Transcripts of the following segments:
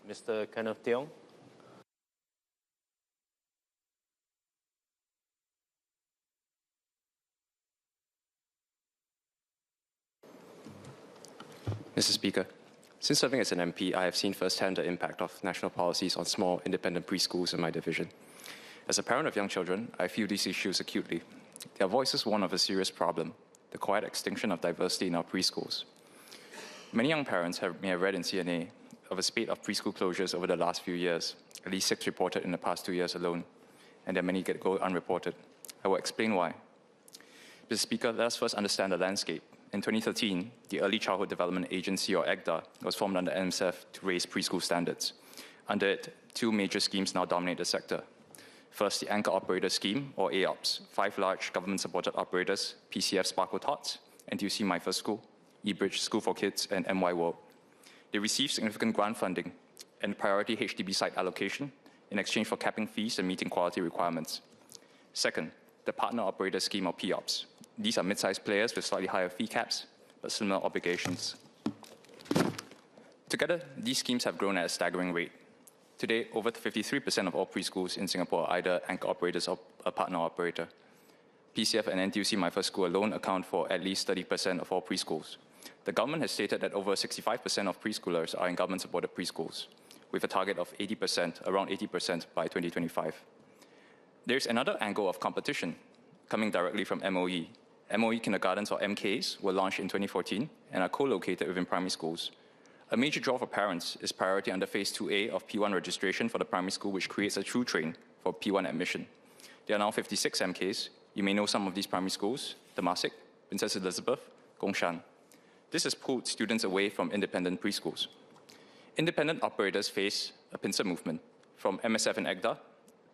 Mr. Kenneth Tiong. Mr. Speaker, since serving as an MP, I have seen firsthand the impact of national policies on small, independent preschools in my division. As a parent of young children, I feel these issues acutely. Their voices warn of a serious problem, the quiet extinction of diversity in our preschools. Many young parents may have read in CNA of a spate of preschool closures over the last few years, at least 6 reported in the past 2 years alone, and there are many that go unreported. I will explain why. Mr. Speaker, let us first understand the landscape. In 2013, the Early Childhood Development Agency, or ECDA, was formed under MSF to raise preschool standards. Under it, 2 major schemes now dominate the sector. First, the Anchor Operator Scheme, or AOPS, 5 large government-supported operators, PCF Sparkle Tots, NTUC My First School, eBridge School for Kids, and MY World. They receive significant grant funding and priority HDB site allocation in exchange for capping fees and meeting quality requirements. Second, the Partner Operator Scheme, or POPS. These are mid-sized players with slightly higher fee caps, but similar obligations. Together, these schemes have grown at a staggering rate. Today, over 53% of all preschools in Singapore are either anchor operators or a partner operator. PCF and NTUC My First School alone account for at least 30% of all preschools. The government has stated that over 65% of preschoolers are in government-supported preschools, with a target of 80%, around 80% by 2025. There's another angle of competition coming directly from MOE. MOE kindergartens, or MKs, were launched in 2014 and are co-located within primary schools. A major draw for parents is priority under Phase 2A of P1 registration for the primary school, which creates a true train for P1 admission. There are now 56 MKs. You may know some of these primary schools: Temasek, Princess Elizabeth, Gongshan. This has pulled students away from independent preschools. Independent operators face a pincer movement from MSF and ECDA,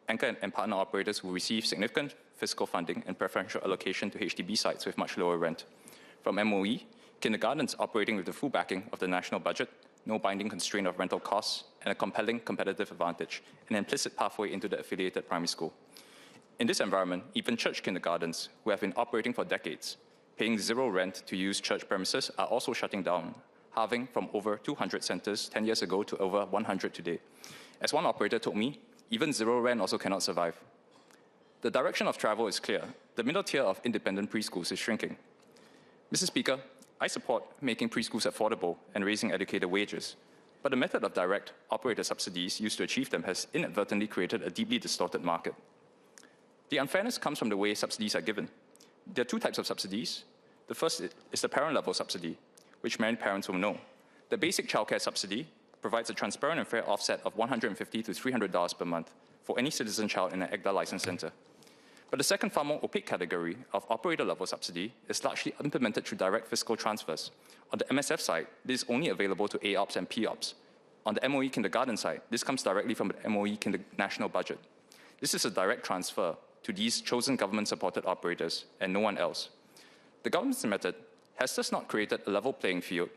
anchor and partner operators who receive significant fiscal funding and preferential allocation to HDB sites with much lower rent. From MOE, kindergartens operating with the full backing of the national budget, no binding constraint of rental costs, and a compelling competitive advantage, an implicit pathway into the affiliated primary school. In this environment, even church kindergartens, who have been operating for decades, paying zero rent to use church premises, are also shutting down, halving from over 200 centers 10 years ago to over 100 today. As one operator told me, even zero rent also cannot survive. The direction of travel is clear. The middle tier of independent preschools is shrinking. Mr. Speaker, I support making preschools affordable and raising educator wages, but the method of direct operator subsidies used to achieve them has inadvertently created a deeply distorted market. The unfairness comes from the way subsidies are given. There are 2 types of subsidies. The first is the parent-level subsidy, which many parents will know. The basic childcare subsidy provides a transparent and fair offset of $150 to $300 per month for any citizen child in an ECDA licensed center. But the second, far more opaque category of operator-level subsidy is largely implemented through direct fiscal transfers. On the MSF side, this is only available to AOPS and POPS. On the MOE kindergarten side, this comes directly from the MOE national budget. This is a direct transfer to these chosen government-supported operators and no one else. The government's method has thus not created a level playing field.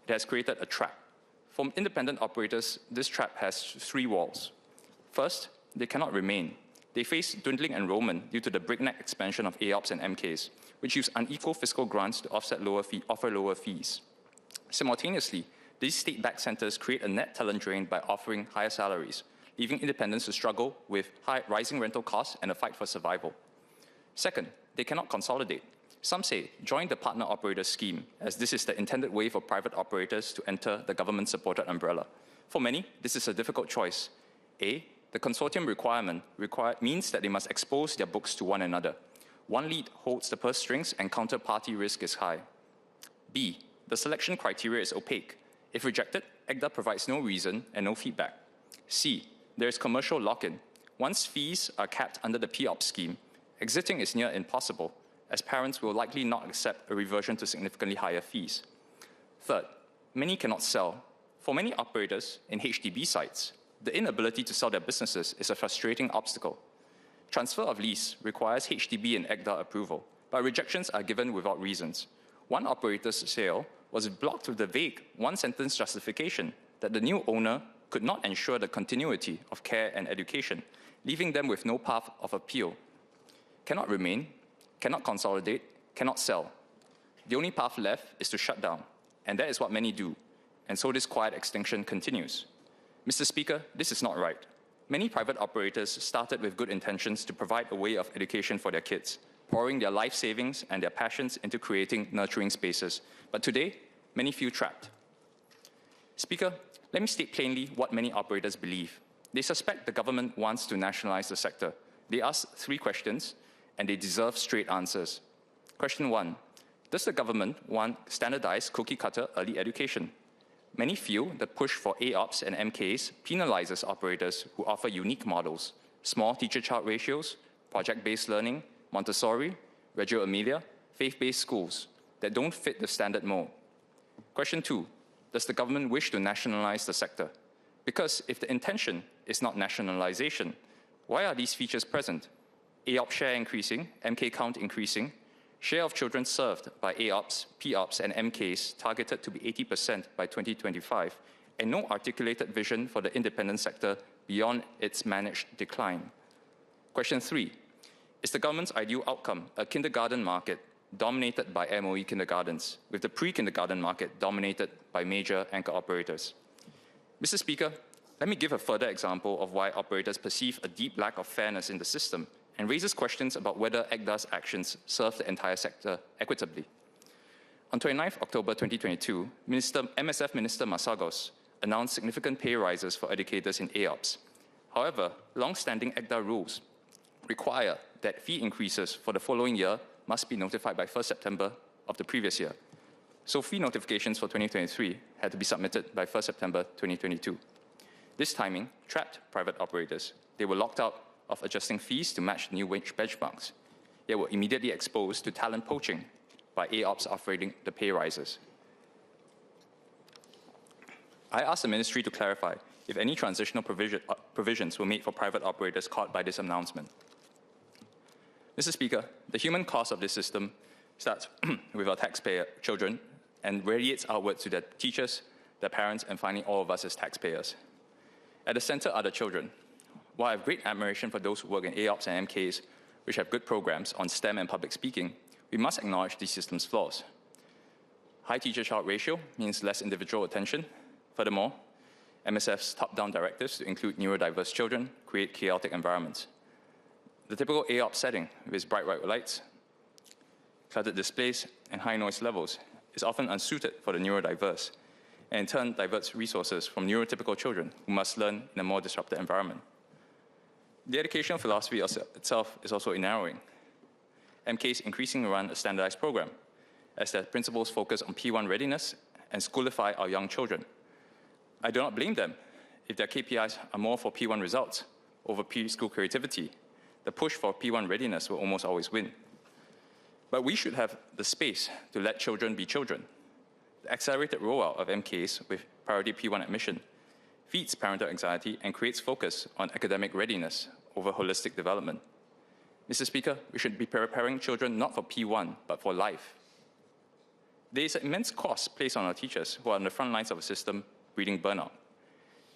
It has created a trap. For independent operators, this trap has 3 walls. First, they cannot remain. They face dwindling enrollment due to the breakneck expansion of AOPS and MKs, which use unequal fiscal grants to offer lower fees. Simultaneously, these state-backed centers create a net talent drain by offering higher salaries, leaving independents to struggle with rising rental costs and a fight for survival. Second, they cannot consolidate. Some say join the partner operator scheme, as this is the intended way for private operators to enter the government-supported umbrella. For many, this is a difficult choice. A, the consortium requirement means that they must expose their books to one another. One lead holds the purse strings and counterparty risk is high. B, the selection criteria is opaque. If rejected, ECDA provides no reason and no feedback. C, there is commercial lock-in. Once fees are capped under the POP scheme, exiting is near impossible, as parents will likely not accept a reversion to significantly higher fees. Third, many cannot sell. For many operators in HDB sites, the inability to sell their businesses is a frustrating obstacle. Transfer of lease requires HDB and ECDA approval, but rejections are given without reasons. One operator's sale was blocked with the vague one-sentence justification that the new owner could not ensure the continuity of care and education, leaving them with no path of appeal. Cannot remain, cannot consolidate, cannot sell. The only path left is to shut down, and that is what many do, and so this quiet extinction continues. Mr. Speaker, this is not right. Many private operators started with good intentions to provide a way of education for their kids, pouring their life savings and their passions into creating nurturing spaces. But today, many feel trapped. Speaker, let me state plainly what many operators believe. They suspect the government wants to nationalize the sector. They ask 3 questions, and they deserve straight answers. Question 1, does the government want standardized cookie-cutter early education? Many feel the push for AOPS and MKs penalizes operators who offer unique models, small teacher-child ratios, project-based learning, Montessori, Reggio Emilia, faith-based schools that don't fit the standard mold. Question 2, does the government wish to nationalize the sector? Because if the intention is not nationalization, why are these features present? AOPS share increasing, MK count increasing, share of children served by AOPS, POPS, and MKs targeted to be 80% by 2025, and no articulated vision for the independent sector beyond its managed decline. Question 3, is the government's ideal outcome a kindergarten market dominated by MOE kindergartens, with the pre-kindergarten market dominated by major anchor operators? Mr. Speaker, let me give a further example of why operators perceive a deep lack of fairness in the system and raises questions about whether EGDA's actions serve the entire sector equitably. On 29 October 2022, MSF Minister Masagos announced significant pay rises for educators in AOPS. However, long-standing EGDA rules require that fee increases for the following year must be notified by 1 September of the previous year. So fee notifications for 2023 had to be submitted by 1 September 2022. This timing trapped private operators. They were locked out of adjusting fees to match new wage benchmarks. They were immediately exposed to talent poaching by AOPS offering the pay rises. I asked the ministry to clarify if any transitional provisions were made for private operators caught by this announcement. Mr. Speaker, the human cost of this system starts with our taxpayer children and radiates outwards to their teachers, their parents, and finally all of us as taxpayers. At the center are the children. While I have great admiration for those who work in AOPS and MKs, which have good programs on STEM and public speaking, we must acknowledge these systems' flaws. High teacher-child ratio means less individual attention. Furthermore, MSF's top-down directives to include neurodiverse children create chaotic environments. The typical AOPS setting, with its bright white lights, cluttered displays, and high noise levels, is often unsuited for the neurodiverse, and in turn diverts resources from neurotypical children who must learn in a more disrupted environment. The educational philosophy itself is also narrowing. MKs increasingly run a standardized program, as their principles focus on P1 readiness and schoolify our young children. I do not blame them if their KPIs are more for P1 results over preschool creativity. The push for P1 readiness will almost always win. But we should have the space to let children be children. The accelerated rollout of MKs with priority P1 admission feeds parental anxiety and creates focus on academic readiness over holistic development. Mr. Speaker, we should be preparing children not for P1, but for life. There is an immense cost placed on our teachers who are on the front lines of a system breeding burnout.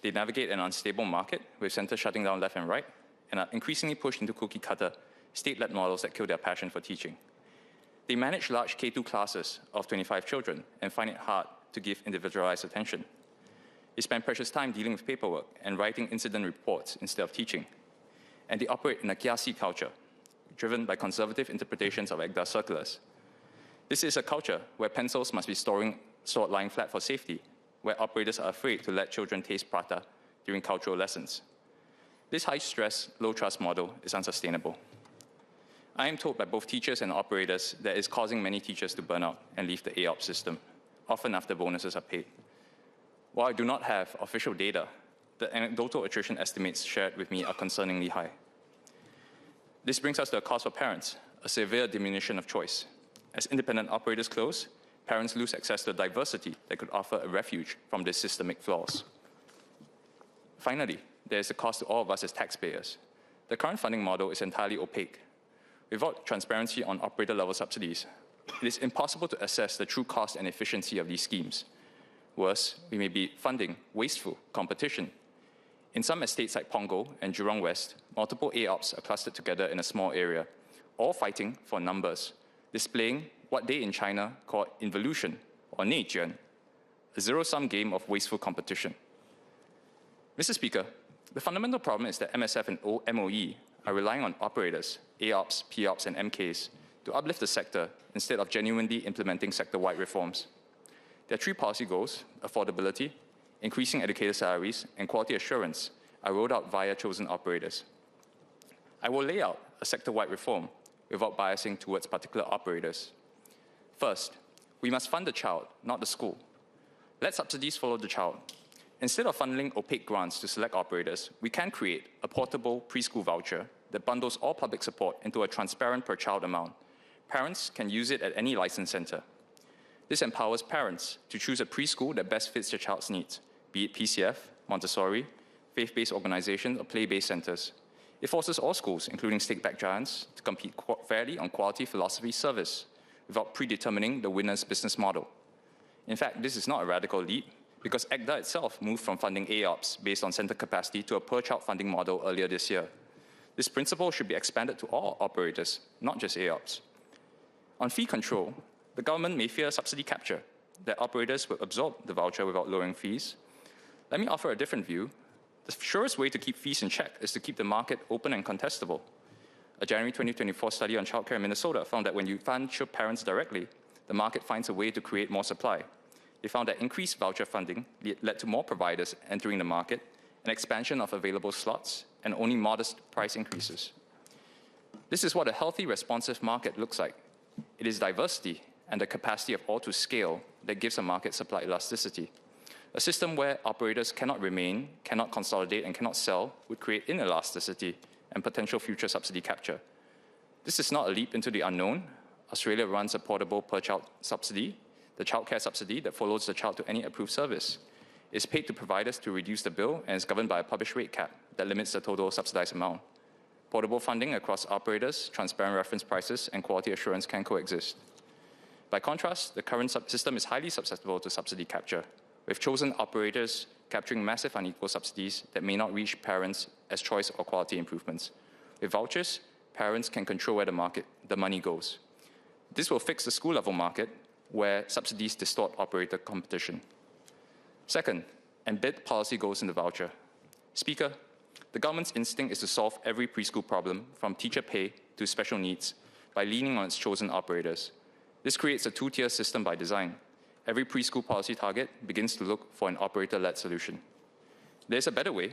They navigate an unstable market with centers shutting down left and right and are increasingly pushed into cookie-cutter, state-led models that kill their passion for teaching. They manage large K2 classes of 25 children and find it hard to give individualized attention. They spend precious time dealing with paperwork and writing incident reports instead of teaching. And they operate in a kiasi culture, driven by conservative interpretations of EGDA circulars. This is a culture where pencils must be stored lying flat for safety, where operators are afraid to let children taste prata during cultural lessons. This high-stress, low-trust model is unsustainable. I am told by both teachers and operators that it's causing many teachers to burn out and leave the AOPS system, often after bonuses are paid. While I do not have official data, the anecdotal attrition estimates shared with me are concerningly high. This brings us to a cost for parents, a severe diminution of choice. As independent operators close, parents lose access to the diversity that could offer a refuge from these systemic flaws. Finally, there is a cost to all of us as taxpayers. The current funding model is entirely opaque. Without transparency on operator-level subsidies, it is impossible to assess the true cost and efficiency of these schemes. Worse, we may be funding wasteful competition. In some estates like Pongo and Jurong West, multiple AOPS are clustered together in a small area, all fighting for numbers, displaying what they in China call involution, or 内卷, a zero-sum game of wasteful competition. Mr. Speaker, the fundamental problem is that MSF and MOE are relying on operators, AOPs, POPs, and MKs to uplift the sector instead of genuinely implementing sector-wide reforms. Their three policy goals, affordability, increasing educator salaries, and quality assurance, are rolled out via chosen operators. I will lay out a sector-wide reform without biasing towards particular operators. First, we must fund the child, not the school. Let subsidies follow the child. Instead of funneling opaque grants to select operators, we can create a portable preschool voucher that bundles all public support into a transparent per-child amount. Parents can use it at any licensed center. This empowers parents to choose a preschool that best fits their child's needs, be it PCF, Montessori, faith-based organizations, or play-based centers. It forces all schools, including state-backed giants, to compete fairly on quality, philosophy, service, without predetermining the winner's business model. In fact, this is not a radical leap, because ACDA itself moved from funding AOPs based on center capacity to a per-child funding model earlier this year. This principle should be expanded to all operators, not just AOPs. On fee control, the government may fear subsidy capture, that operators will absorb the voucher without lowering fees. Let me offer a different view. The surest way to keep fees in check is to keep the market open and contestable. A January 2024 study on childcare in Minnesota found that when you fund parents directly, the market finds a way to create more supply. They found that increased voucher funding led to more providers entering the market, an expansion of available slots, and only modest price increases. This is what a healthy, responsive market looks like. It is diversity and the capacity of all to scale that gives a market supply elasticity. A system where operators cannot remain, cannot consolidate, and cannot sell would create inelasticity and potential future subsidy capture. This is not a leap into the unknown. Australia runs a portable per-child subsidy, the childcare subsidy that follows the child to any approved service. It is paid to providers to reduce the bill and is governed by a published rate cap that limits the total subsidized amount. Portable funding across operators, transparent reference prices, and quality assurance can coexist. By contrast, the current system is highly susceptible to subsidy capture, with chosen operators capturing massive unequal subsidies that may not reach parents as choice or quality improvements. With vouchers, parents can control where the money goes. This will fix the school-level market, where subsidies distort operator competition. Second, embed policy goals in the voucher. Speaker, the government's instinct is to solve every preschool problem, from teacher pay to special needs, by leaning on its chosen operators. This creates a two-tier system by design. Every preschool policy target begins to look for an operator-led solution. There's a better way.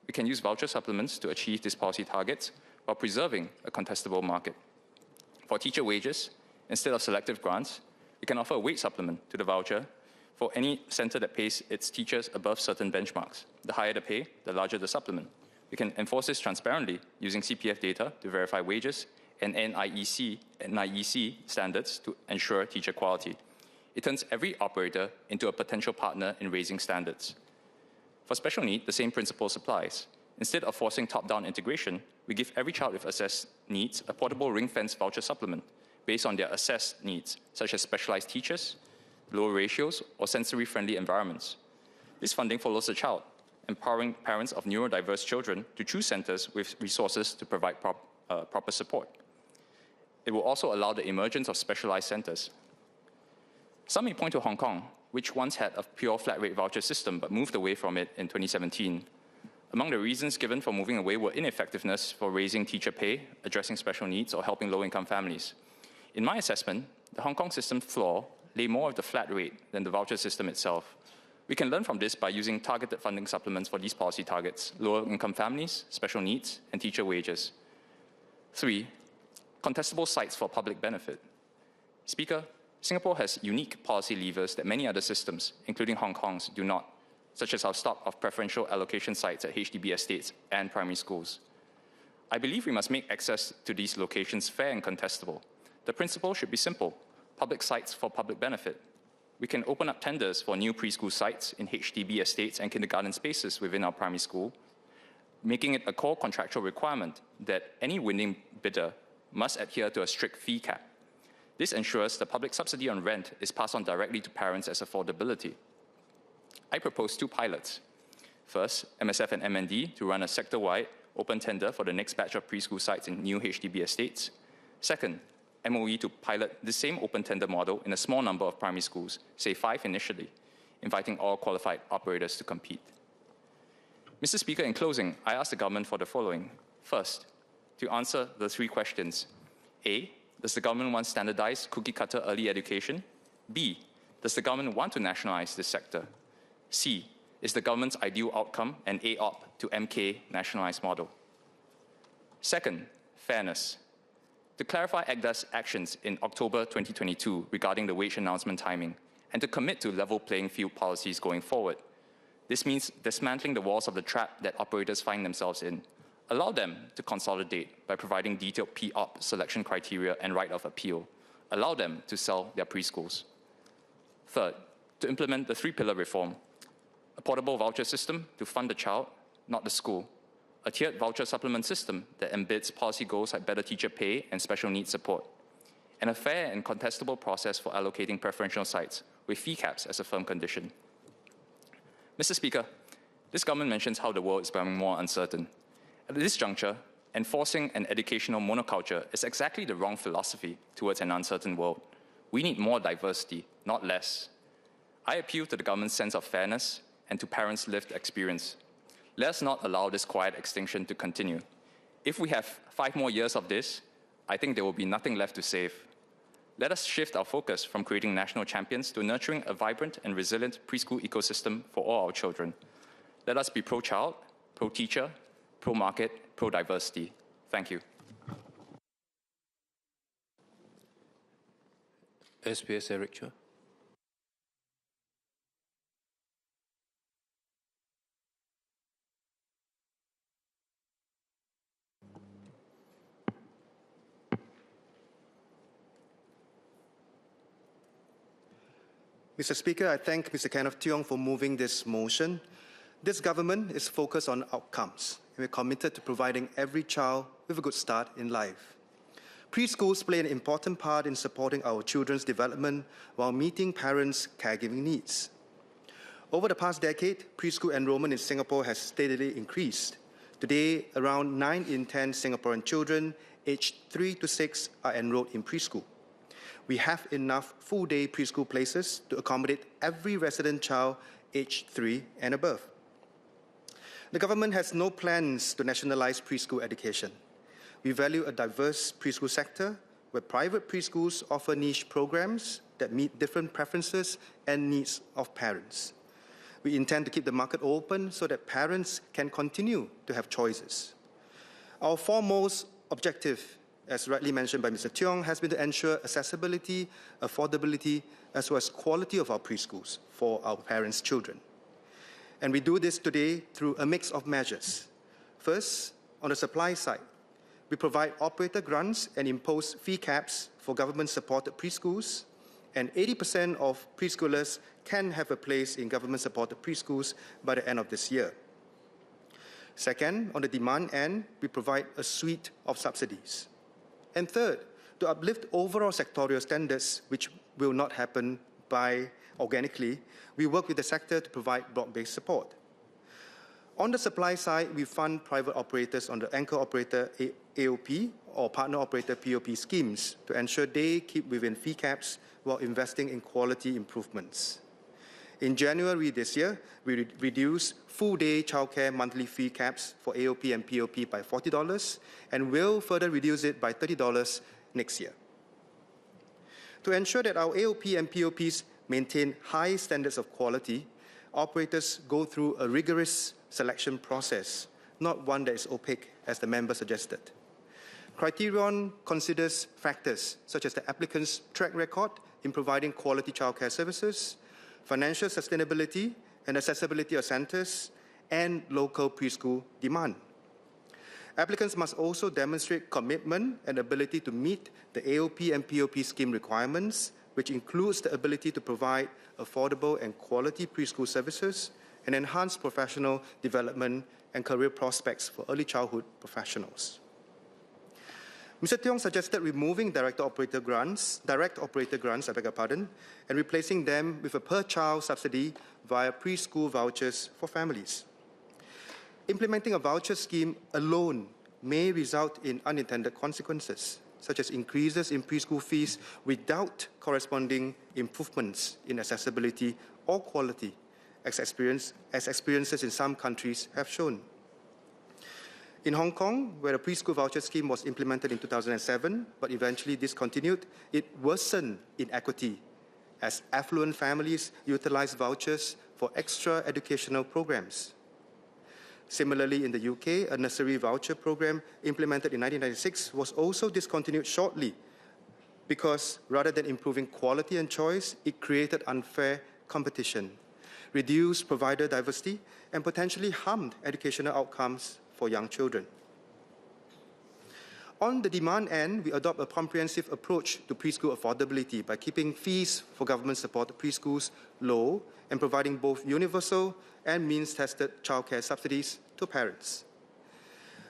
We can use voucher supplements to achieve these policy targets while preserving a contestable market. For teacher wages, instead of selective grants, we can offer a wage supplement to the voucher for any center that pays its teachers above certain benchmarks. The higher the pay, the larger the supplement. We can enforce this transparently using CPF data to verify wages and NIEC standards to ensure teacher quality. It turns every operator into a potential partner in raising standards. For special need, the same principle applies. Instead of forcing top-down integration, we give every child with assessed needs a portable ring-fence voucher supplement based on their assessed needs, such as specialized teachers, low ratios, or sensory-friendly environments. This funding follows the child, empowering parents of neurodiverse children to choose centers with resources to provide proper support. It will also allow the emergence of specialized centers. Some may point to Hong Kong, which once had a pure flat-rate voucher system but moved away from it in 2017. Among the reasons given for moving away were ineffectiveness for raising teacher pay, addressing special needs, or helping low-income families. In my assessment, the Hong Kong system's flaw lay more of the flat rate than the voucher system itself. We can learn from this by using targeted funding supplements for these policy targets: lower-income families, special needs, and teacher wages. 3, contestable sites for public benefit. Speaker, Singapore has unique policy levers that many other systems, including Hong Kong's, do not, such as our stock of preferential allocation sites at HDB estates and primary schools. I believe we must make access to these locations fair and contestable. The principle should be simple: public sites for public benefit. We can open up tenders for new preschool sites in HDB estates and kindergarten spaces within our primary school, making it a core contractual requirement that any winning bidder must adhere to a strict fee cap. This ensures the public subsidy on rent is passed on directly to parents as affordability. I propose 2 pilots. First, MSF and MND to run a sector-wide open tender for the next batch of preschool sites in new HDB estates. Second, MOE to pilot the same open tender model in a small number of primary schools, say 5 initially, inviting all qualified operators to compete. Mr. Speaker, in closing, I ask the government for the following. First, to answer the three questions. A, does the government want standardized cookie-cutter early education? B, does the government want to nationalize this sector? C, is the government's ideal outcome an AOP to MK nationalized model? Second, fairness. To clarify AGDA's actions in October 2022 regarding the wage announcement timing, and to commit to level playing field policies going forward. This means dismantling the walls of the trap that operators find themselves in. Allow them to consolidate by providing detailed POP selection criteria and right of appeal. Allow them to sell their preschools. Third, to implement the three-pillar reform. A portable voucher system to fund the child, not the school. A tiered voucher supplement system that embeds policy goals like better teacher pay and special needs support. And a fair and contestable process for allocating preferential sites with fee caps as a firm condition. Mr. Speaker, this government mentions how the world is becoming more uncertain. At this juncture, enforcing an educational monoculture is exactly the wrong philosophy towards an uncertain world. We need more diversity, not less. I appeal to the government's sense of fairness and to parents' lived experience. Let us not allow this quiet extinction to continue. If we have 5 more years of this, I think there will be nothing left to save. Let us shift our focus from creating national champions to nurturing a vibrant and resilient preschool ecosystem for all our children. Let us be pro-child, pro-teacher, pro-market, pro-diversity. Thank you. SPS Eric Chua. Mr. Speaker, I thank Mr. Kenneth Tiong for moving this motion. This government is focused on outcomes, and we're committed to providing every child with a good start in life. Preschools play an important part in supporting our children's development while meeting parents' caregiving needs. Over the past decade, preschool enrollment in Singapore has steadily increased. Today, around 9 in 10 Singaporean children aged 3 to 6 are enrolled in preschool. We have enough full-day preschool places to accommodate every resident child aged 3 and above. The government has no plans to nationalize preschool education. We value a diverse preschool sector where private preschools offer niche programs that meet different preferences and needs of parents. We intend to keep the market open so that parents can continue to have choices. Our foremost objective, as rightly mentioned by Mr. Tiong, has been to ensure accessibility, affordability, as well as quality of our preschools for our parents' children. And we do this today through a mix of measures. First, on the supply side, we provide operator grants and impose fee caps for government-supported preschools, and 80% of preschoolers can have a place in government-supported preschools by the end of this year. Second, on the demand end, we provide a suite of subsidies. And third, to uplift overall sectorial standards, which will not happen by organically, we work with the sector to provide broad-based support. On the supply side, we fund private operators on the anchor operator AOP or partner operator POP schemes to ensure they keep within fee caps while investing in quality improvements. In January this year, we reduced full-day childcare monthly fee caps for AOP and POP by $40 and will further reduce it by $30 next year. To ensure that our AOP and POPs maintain high standards of quality, operators go through a rigorous selection process, not one that is opaque, as the member suggested. Criterion considers factors such as the applicant's track record in providing quality childcare services, financial sustainability and accessibility of centres, and local preschool demand. Applicants must also demonstrate commitment and ability to meet the AOP and POP scheme requirements, which includes the ability to provide affordable and quality preschool services and enhance professional development and career prospects for early childhood professionals. Mr. Tiong suggested removing direct operator grants, and replacing them with a per-child subsidy via preschool vouchers for families. Implementing a voucher scheme alone may result in unintended consequences, such as increases in preschool fees without corresponding improvements in accessibility or quality, as experiences in some countries have shown. In Hong Kong, where a preschool voucher scheme was implemented in 2007, but eventually discontinued, it worsened inequity as affluent families utilized vouchers for extra educational programs. Similarly, in the UK, a nursery voucher program implemented in 1996 was also discontinued shortly because rather than improving quality and choice, it created unfair competition, reduced provider diversity, and potentially harmed educational outcomes for young children. On the demand end, we adopt a comprehensive approach to preschool affordability by keeping fees for government-supported preschools low and providing both universal and means-tested childcare subsidies to parents.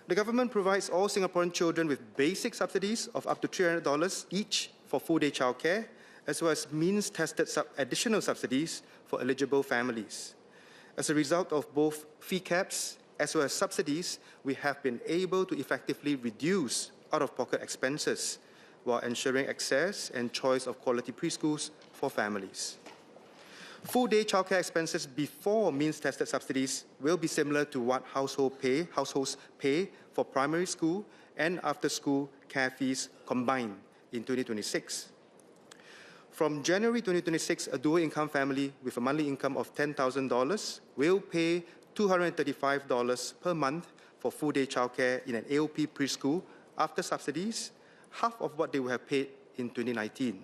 The government provides all Singaporean children with basic subsidies of up to $300 each for full-day childcare, as well as means-tested additional subsidies for eligible families. As a result of both fee caps as well as subsidies, we have been able to effectively reduce out-of-pocket expenses while ensuring access and choice of quality preschools for families. Full-day childcare expenses before means-tested subsidies will be similar to what households pay for primary school and after-school care fees combined in 2026. From January 2026, a dual-income family with a monthly income of $10,000 will pay $235 per month for full-day childcare in an AOP preschool after subsidies, half of what they would have paid in 2019.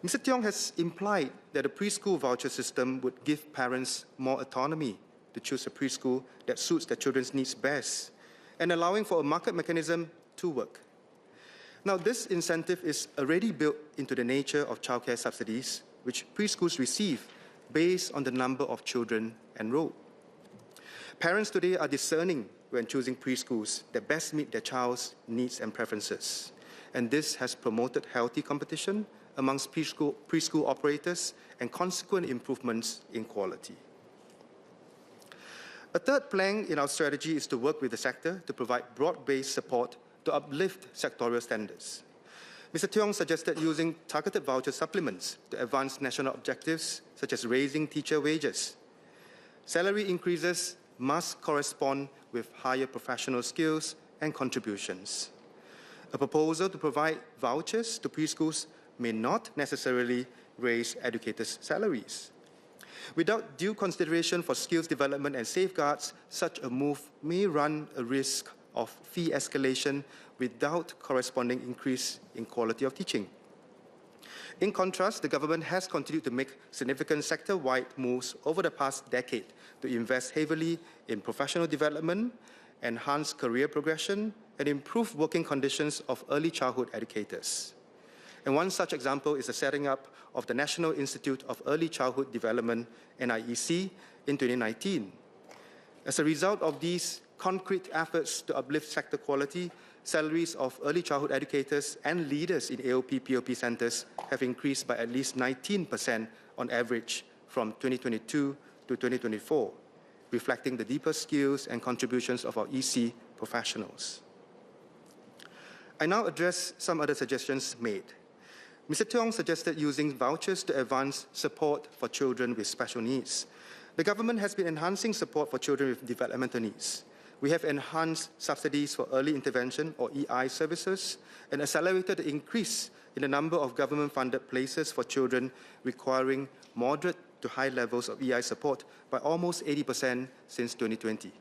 Mr. Tiong has implied that a preschool voucher system would give parents more autonomy to choose a preschool that suits their children's needs best and allowing for a market mechanism to work. Now, this incentive is already built into the nature of childcare subsidies, which preschools receive based on the number of children enrolled. Parents today are discerning when choosing preschools that best meet their child's needs and preferences, and this has promoted healthy competition amongst preschool operators and consequent improvements in quality. A third plank in our strategy is to work with the sector to provide broad-based support to uplift sectorial standards. Mr. Tiong suggested using targeted voucher supplements to advance national objectives, such as raising teacher wages. Salary increases must correspond with higher professional skills and contributions. A proposal to provide vouchers to preschools may not necessarily raise educators' salaries. Without due consideration for skills development and safeguards, such a move may run a risk of fee escalation without corresponding increase in quality of teaching. In contrast, the government has continued to make significant sector-wide moves over the past decade to invest heavily in professional development, enhance career progression, and improve working conditions of early childhood educators. And one such example is the setting up of the National Institute of Early Childhood Development, NIEC, in 2019. As a result of these concrete efforts to uplift sector quality, salaries of early childhood educators and leaders in AOP POP centers have increased by at least 19% on average from 2022 to 2024, reflecting the deeper skills and contributions of our EC professionals. I now address some other suggestions made. Mr. Tiong suggested using vouchers to advance support for children with special needs. The government has been enhancing support for children with developmental needs. We have enhanced subsidies for early intervention, or EI, services and accelerated the increase in the number of government-funded places for children requiring moderate to high levels of EI support by almost 80% since 2020.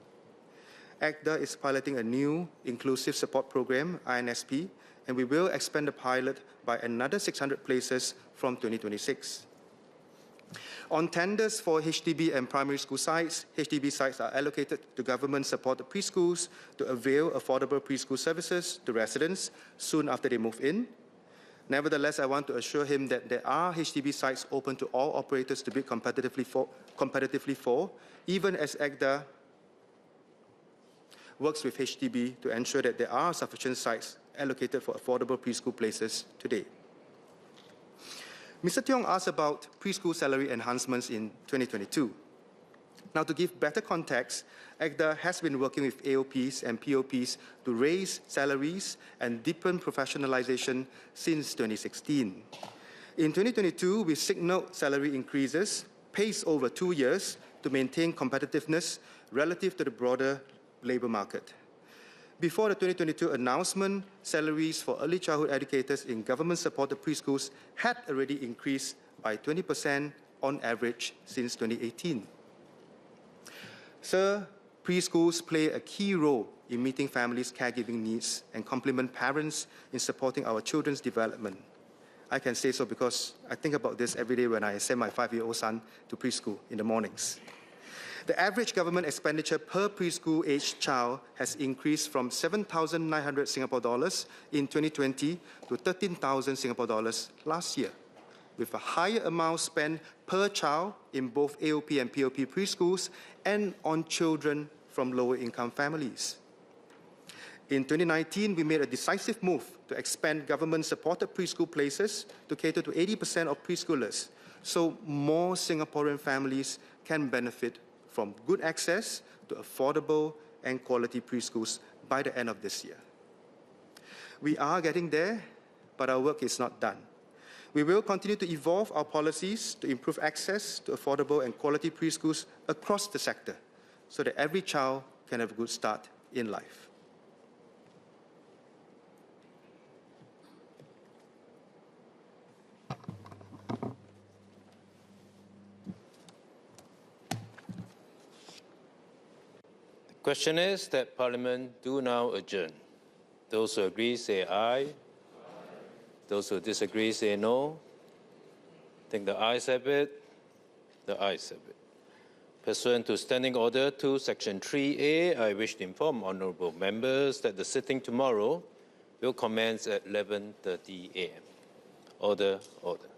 ACDA is piloting a new inclusive support program, INSP, and we will expand the pilot by another 600 places from 2026. On tenders for HDB and primary school sites, HDB sites are allocated to government-supported preschools to avail affordable preschool services to residents soon after they move in. Nevertheless, I want to assure him that there are HDB sites open to all operators to bid competitively for, even as ACDA works with HDB to ensure that there are sufficient sites allocated for affordable preschool places today. Mr. Tiong asked about preschool salary enhancements in 2022. Now, to give better context, ACDA has been working with AOPs and POPs to raise salaries and deepen professionalization since 2016. In 2022, we signaled salary increases paced over 2 years to maintain competitiveness relative to the broader labour market. Before the 2022 announcement, salaries for early childhood educators in government-supported preschools had already increased by 20% on average since 2018. Sir, preschools play a key role in meeting families' caregiving needs and complement parents in supporting our children's development. I can say so because I think about this every day when I send my 5-year-old son to preschool in the mornings. The average government expenditure per preschool-aged child has increased from 7,900 Singapore dollars in 2020 to 13,000 Singapore dollars last year, with a higher amount spent per child in both AOP and POP preschools and on children from lower-income families. In 2019, we made a decisive move to expand government-supported preschool places to cater to 80% of preschoolers, so more Singaporean families can benefit from good access to affordable and quality preschools by the end of this year. We are getting there, but our work is not done. We will continue to evolve our policies to improve access to affordable and quality preschools across the sector so that every child can have a good start in life. Question is that Parliament do now adjourn. Those who agree say aye. Those who disagree say no. I think the ayes have it. The ayes have it. Pursuant to Standing Order 2, Section 3A, I wish to inform honourable members that the sitting tomorrow will commence at 11:30 a.m. Order, order.